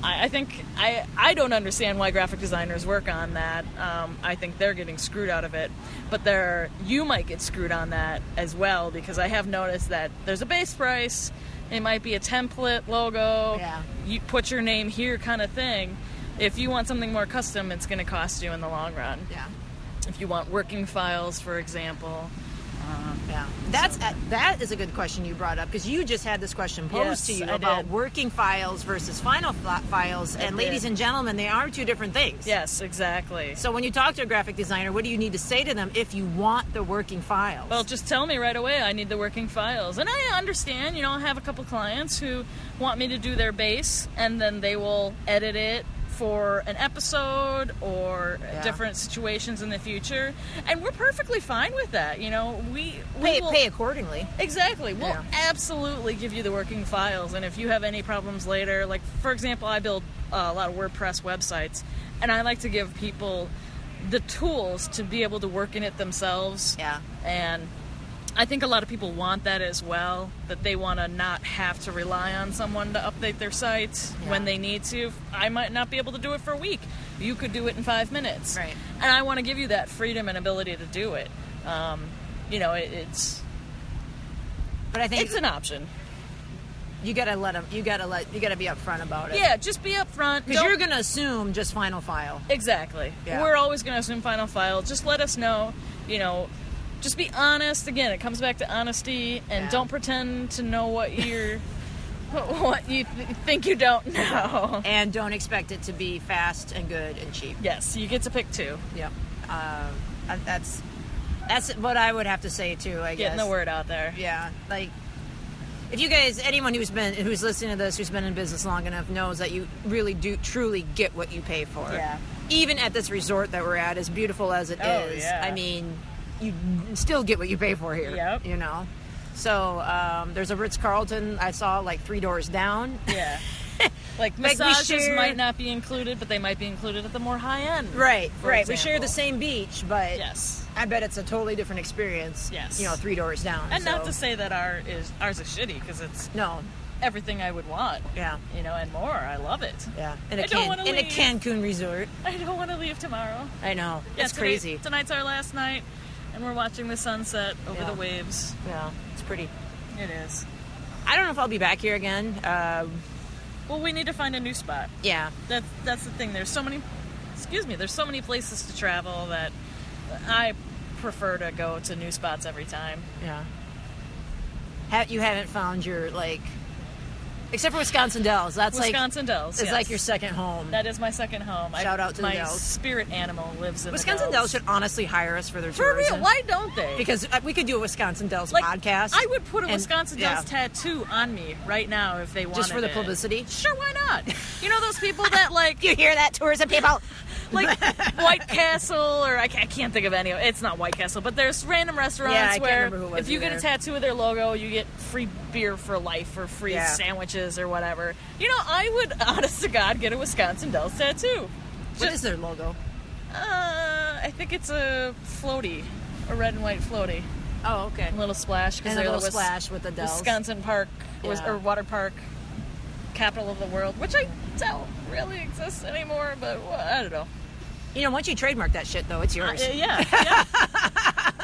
I think I don't understand why graphic designers work on that. I think they're getting screwed out of it, but you might get screwed on that as well, because I have noticed that there's a base price. It might be a template logo. Yeah. You put your name here kind of thing. If you want something more custom, it's going to cost you in the long run. Yeah. If you want working files, for example. That is a good question you brought up, because you just had this question posed to you about working files versus final files. And ladies and gentlemen, they are two different things. Yes, exactly. So when you talk to a graphic designer, what do you need to say to them if you want the working files? Well, just tell me right away I need the working files. And I understand, I have a couple clients who want me to do their base, and then they will edit it for an episode or different situations in the future, and we're perfectly fine with that. We pay accordingly. Exactly. We'll absolutely give you the working files, and if you have any problems later, like for example, I build a lot of WordPress websites, and I like to give people the tools to be able to work in it themselves. Yeah. And I think a lot of people want that as well, that they want to not have to rely on someone to update their site when they need to. I might not be able to do it for a week. You could do it in 5 minutes. Right. And I want to give you that freedom and ability to do it. It's... But I think it's an option. You gotta be upfront about it. Yeah, just be upfront. Because you're gonna assume just final file. Exactly. Yeah. We're always gonna assume final file. Just let us know, just be honest. Again, it comes back to honesty, and don't pretend to know what you think you don't know. And don't expect it to be fast and good and cheap. Yes, you get to pick two. Yep. That's what I would have to say too, I guess. Getting the word out there. Yeah. If you guys, anyone who's listening to this, who's been in business long enough, knows that you really do truly get what you pay for. Yeah. Even at this resort that we're at, as beautiful as it is, yeah. I mean, you still get what you pay for here. Yep. So there's a Ritz-Carlton I saw 3 doors down. Yeah. Massages might not be included, but they might be included at the more high end. Right. Example. We share the same beach, but yes, I bet it's a totally different experience. Yes. 3 doors down. And not to say that ours is shitty, because it's everything I would want. Yeah. And more. I love it. Yeah. In a leave. Cancun resort. I don't want to leave tomorrow. I know. It's crazy. Tonight's our last night, and we're watching the sunset over the waves. Yeah. It's pretty. It is. I don't know if I'll be back here again. Well, we need to find a new spot. Yeah. That's the thing. There's so many places to travel that I prefer to go to new spots every time. Yeah. You haven't found your Except for Wisconsin Dells. That's Wisconsin Dells. It's like your second home. That is my second home. Shout out to the my Dells. spirit animal lives in Wisconsin the Dells should honestly hire us for their For tourism. real, why don't they? Because we could do a Wisconsin Dells like, podcast. I would put a and- Wisconsin Dells tattoo on me right now if they wanted Just for the it. publicity? Sure, why not? You know those people that like You hear that, tourism people? like White Castle, or I can't think of any. It's not White Castle, but there's random restaurants Yeah, I can't where remember who it was if you get a either. tattoo of their logo, you get free beer for life or free Yeah. sandwiches or whatever. You know, I would, honest to God, get a Wisconsin Dells tattoo. What is their logo? I think it's a floaty, a red and white floaty. Oh, okay. A little splash because And a they're little the splash with the Dells. Wisconsin Park Yeah. or water park capital of the world, which I don't really exist anymore, but I don't know. You know, once you trademark that shit, though, it's yours. Yeah.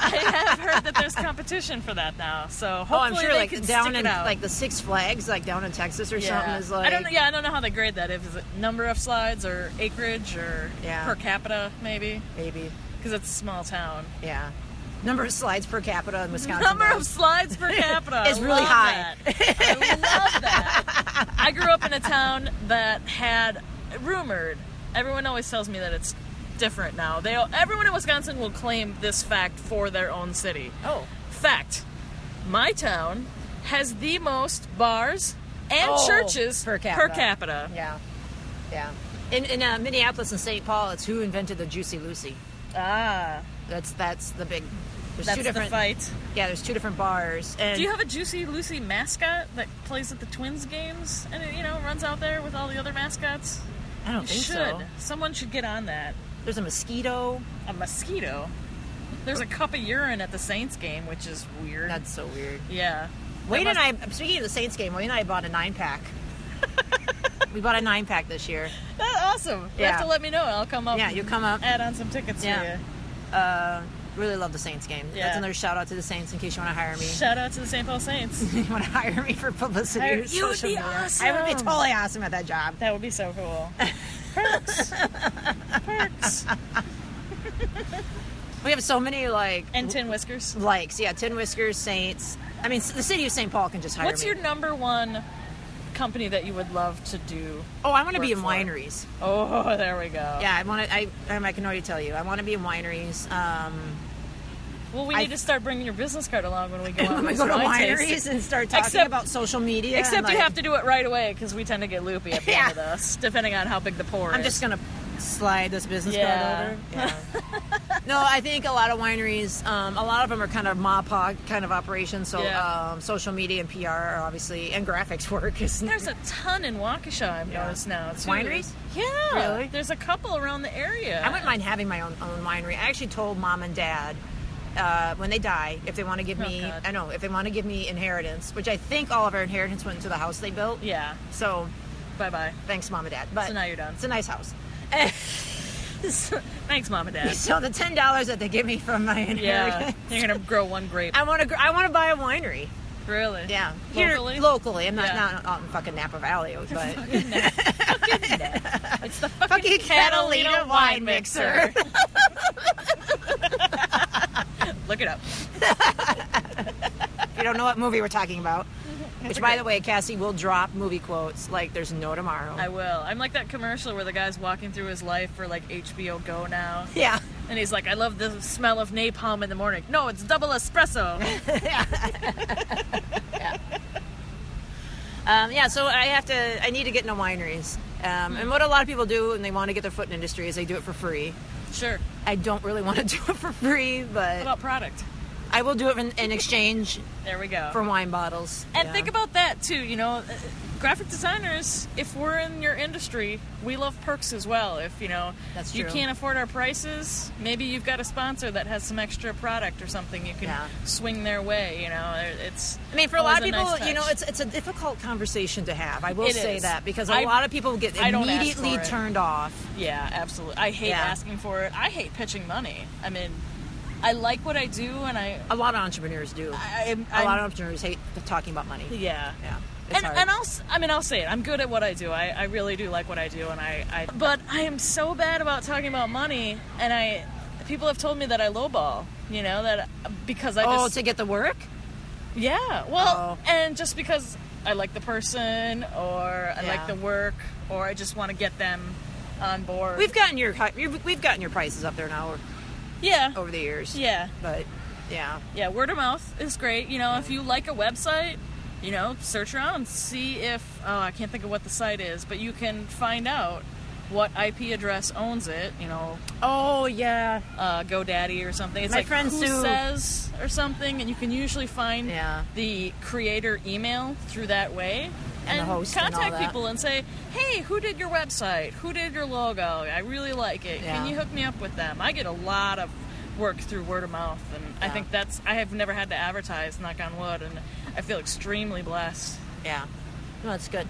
I have heard that there's competition for that now, so hopefully I'm sure, they like can down stick in it out. like the Six Flags, like down in Texas or something, is like. I don't know how they grade that. If is it number of slides or acreage or Yeah. per capita, maybe, Maybe, because it's a small town. yeah. Number of slides per capita in Wisconsin. Number of Dells. slides per capita Is I really love high. that. I love that. I grew up in a town that had rumored. Everyone always tells me that it's different now. Everyone in Wisconsin will claim this fact for their own city. Oh. Fact: my town has the most bars and churches per capita. capita. Yeah. In Minneapolis and St. Paul, it's who invented the Juicy Lucy. Ah, That's the big. There's that's two the different. fight. Yeah, there's two different bars. And Do you have a Juicy Lucy mascot that plays at the Twins games and it, runs out there with all the other mascots? I don't You think should. so. Someone should get on that. There's a mosquito. A mosquito. There's a cup of urine at the Saints game, which is weird. That's so weird. Yeah. Wayne That and I, speaking of the Saints game, Wayne and I bought a 9-pack. We bought a 9-pack this year. That's awesome. You have Yeah. to let me know. I'll come up. Yeah, you come up. Add on some tickets Yeah. for Really love the Saints game. Yeah. That's another shout out to the Saints in case you want to hire me. you. Shout out to the St. Paul Saints. You want to hire me for publicity? Hire- or you would social be media. awesome. I would be totally awesome at that job. That would be so cool. Perks. Perks. We have so many And Tin Whiskers. likes. Yeah, Tin Whiskers, Saints. I mean, the city of St. Paul can just hire What's me. your number one company that you would love to do? Oh, I want to be in work for? wineries. Oh, there we go. Yeah, I want to. I can already tell you, I want to be in wineries. Well, we need to start bringing your business card along when we go on When we those go to wine wineries tastings. and start talking Except- about social media. Except and, you have to do it right away because we tend to get loopy at the end of Yeah. this, depending on how big the pour I'm is. just gonna slide this business Yeah. card over. Yeah. No, I think a lot of wineries, a lot of them are kind of ma-pa kind of operations. So Yeah. social media and PR are obviously, and graphics work. There's a ton in Waukesha, I've Yeah. noticed now. Too. Wineries? Yeah. Really? There's a couple around the area. I wouldn't mind having my own winery. I actually told mom and dad when they die, if they want to give me, God. if they want to give me inheritance, which I think all of our inheritance went into the house they built. Yeah. So Bye-bye. thanks, mom and dad. But So now you're done. It's a nice house. Thanks, Mom and Dad. So the $10 that they give me from my Yeah. inheritance, You're going to grow one grape. I want to buy a winery. Really? Yeah, Locally? I'm not Yeah. not out in fucking Napa Valley, but It's the fucking Catalina wine mixer. Look it up. you don't know what movie we're talking about. Which, by the way, Cassie will drop movie quotes like there's no tomorrow. I will. I'm like that commercial where the guy's walking through his life for like HBO Go now. Yeah. And he's like, I love the smell of napalm in the morning. No, it's double espresso. So I need to get into wineries. And what a lot of people do when they want to get their foot in industry is they do it for free. Sure. I don't really want to do it for free, What but about product? I will do it in exchange There we go. for wine bottles. And Yeah. think about that too, graphic designers, if we're in your industry, we love perks as well. If, That's you true. can't afford our prices, maybe you've got a sponsor that has some extra product or something you can swing their way, It's I mean, for a lot of always people, nice touch. it's a difficult conversation to have. I will It say is. that because a I lot of people get I don't ask immediately for it. turned off. Yeah, absolutely. I hate asking for it. I hate pitching money. I mean, I like what I do, and A lot of entrepreneurs do. A lot of entrepreneurs hate talking about money. Yeah. Yeah. It's hard. And I'll say it. I'm good at what I do. I really do like what I do, and but I am so bad about talking about money, and people have told me that I lowball. That because I just to get the work. yeah. Well, and just because I like the person, or I like the work, or I just want to get them on board. We've gotten your prices up there now. Yeah. Over the years. Yeah. But yeah. Yeah, word of mouth is great. You know, if you like a website, you know, search around, see if I can't think of what the site is, but you can find out what IP address owns it, you know. Oh, yeah. GoDaddy or something. It's My like friend Who Sue Says or something, and you can usually find the creator email through that way. And the host and contact all that. people and say, hey, who did your website? Who did your logo? I really like it. Yeah. Can you hook me up with them? I get a lot of work through word of mouth, and I think I have never had to advertise, knock on wood, and I feel extremely blessed. Yeah. No, that's good.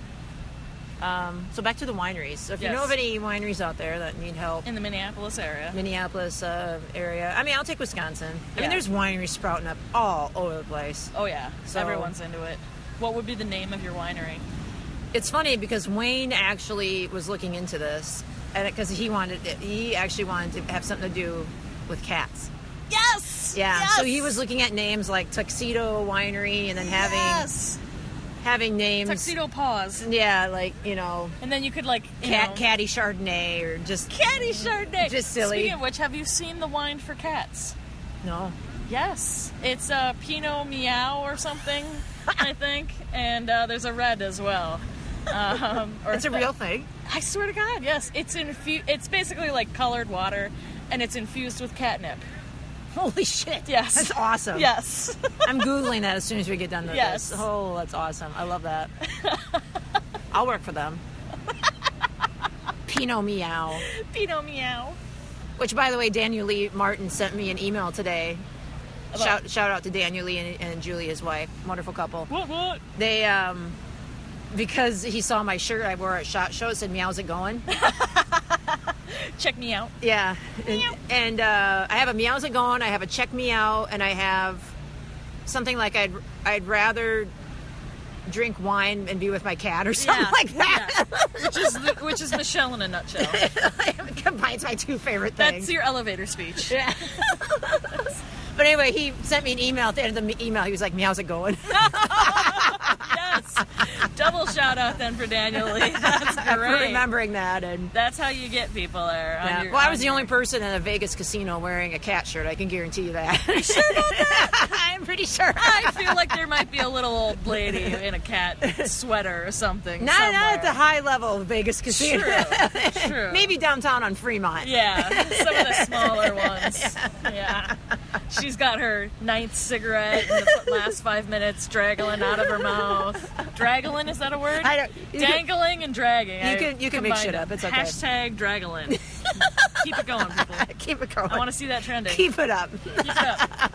So back to the wineries. So if you know of any wineries out there that need help. In the Minneapolis area. Area. I mean, I'll take Wisconsin. I mean, there's wineries sprouting up all over the place. Oh, yeah. So, everyone's into it. What would be the name of your winery? It's funny because Wayne actually was looking into this, and because he actually wanted to have something to do with cats. Yes! Yeah. Yes! So he was looking at names like Tuxedo Winery, and then having names. Tuxedo Paws. Yeah, like, you know. And then you could, like, Catty Chardonnay, or just. Catty Chardonnay! Just silly. Speaking of which, have you seen the wine for cats? No. Yes. It's a Pinot Meow or something, I think. And there's a red as well. It's a real thing. I swear to God, yes. It's basically like colored water, and it's infused with catnip. Holy shit. Yes. That's awesome. Yes. I'm Googling that as soon as we get done with Yes. this. Oh, that's awesome. I love that. I'll work for them. Pinot Meow. Pinot Meow. Which, by the way, Daniel Lee Martin sent me an email today. Shout out to Daniel Lee and Julie, his wife. Wonderful couple. What? They, because he saw my shirt I wore at SHOT Show, it said, "Meow's it going?" Check me out. Yeah. And I have a Meow's it going, I have a check me out, and I have something like I'd rather drink wine and be with my cat or something like that. Yeah. Which is Michelle in a nutshell. It combines my two favorite things. That's your elevator speech. Yeah. But anyway, he sent me an email. At the end of the email, he was like, "Meow's it going?" Yes. Double shout out then for Daniel Lee. That's great. For remembering that. And that's how you get people there. yeah. I was the only person in a Vegas casino wearing a cat shirt. I can guarantee you that. You sure about that? I'm pretty sure. I feel like there might be a little old lady in a cat sweater or something. Not at the high level of Vegas casino. True. Maybe downtown on Fremont. Yeah, some of the smaller ones. Yeah. She's got her 9th cigarette in the last 5 minutes draggling out of her mouth. Draggling, is that a word? Dangling and dragging. You can make shit up. It's okay. Hashtag draggling. Keep it going, people. Keep it going. I want to see that trending. Keep it up. Keep it up.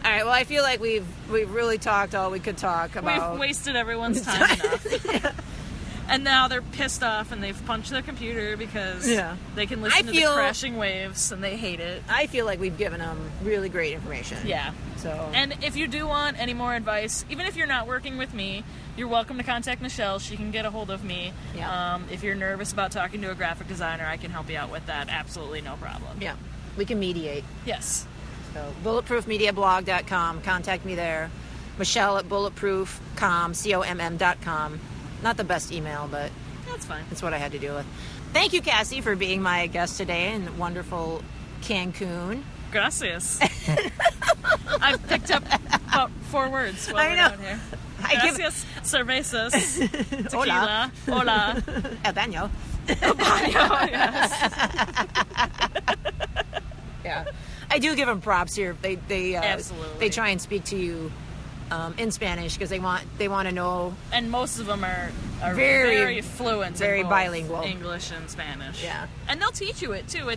All right. Well, I feel like we've really talked all we could talk about. We've wasted everyone's time enough. Yeah. And now they're pissed off and they've punched their computer because they can listen to the crashing waves and they hate it. I feel like we've given them really great information. Yeah. So. And if you do want any more advice, even if you're not working with me, you're welcome to contact Michelle. She can get a hold of me. Yeah. If you're nervous about talking to a graphic designer, I can help you out with that. Absolutely no problem. Yeah. We can mediate. Yes. So, bulletproofmediablog.com. Contact me there. Michelle at bulletproofcom.com. Not the best email, but that's fine. That's what I had to deal with. Thank you, Cassie, for being my guest today in wonderful Cancun. Gracias. I've picked up about 4 words while we're down here. Gracias, cervezas, tequila, hola. El baño. El baño, yes. Yeah. I do give them props here. They absolutely. They try and speak to you in Spanish because they want to know. And most of them are very fluent, very in both bilingual, English and Spanish. Yeah, and they'll teach you it too.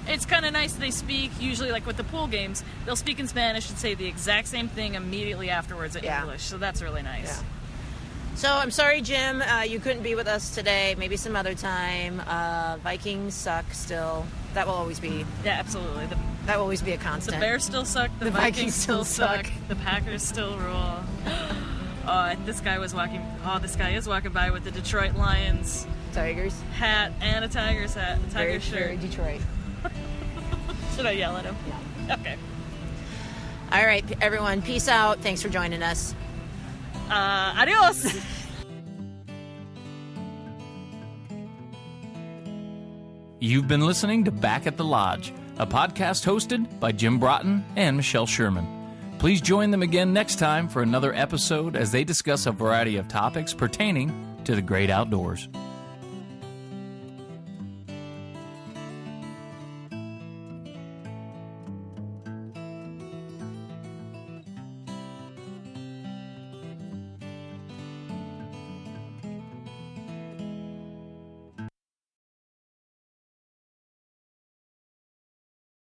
It's kind of nice. They speak usually like with the pool games. They'll speak in Spanish and say the exact same thing immediately afterwards in English. So that's really nice. Yeah. So I'm sorry, Jim, you couldn't be with us today. Maybe some other time. Vikings suck still. That will always be. Yeah, absolutely. That will always be a constant. The Bears still suck. The Vikings still suck. The Packers still rule. This guy is walking by with the Detroit Lions Tigers hat and a Tigers hat, a Tiger shirt. Very Detroit. Should I yell at him? Yeah. Okay. All right, everyone. Peace out. Thanks for joining us. Adios! You've been listening to Back at the Lodge, a podcast hosted by Jim Broughton and Michelle Sherman. Please join them again next time for another episode as they discuss a variety of topics pertaining to the great outdoors.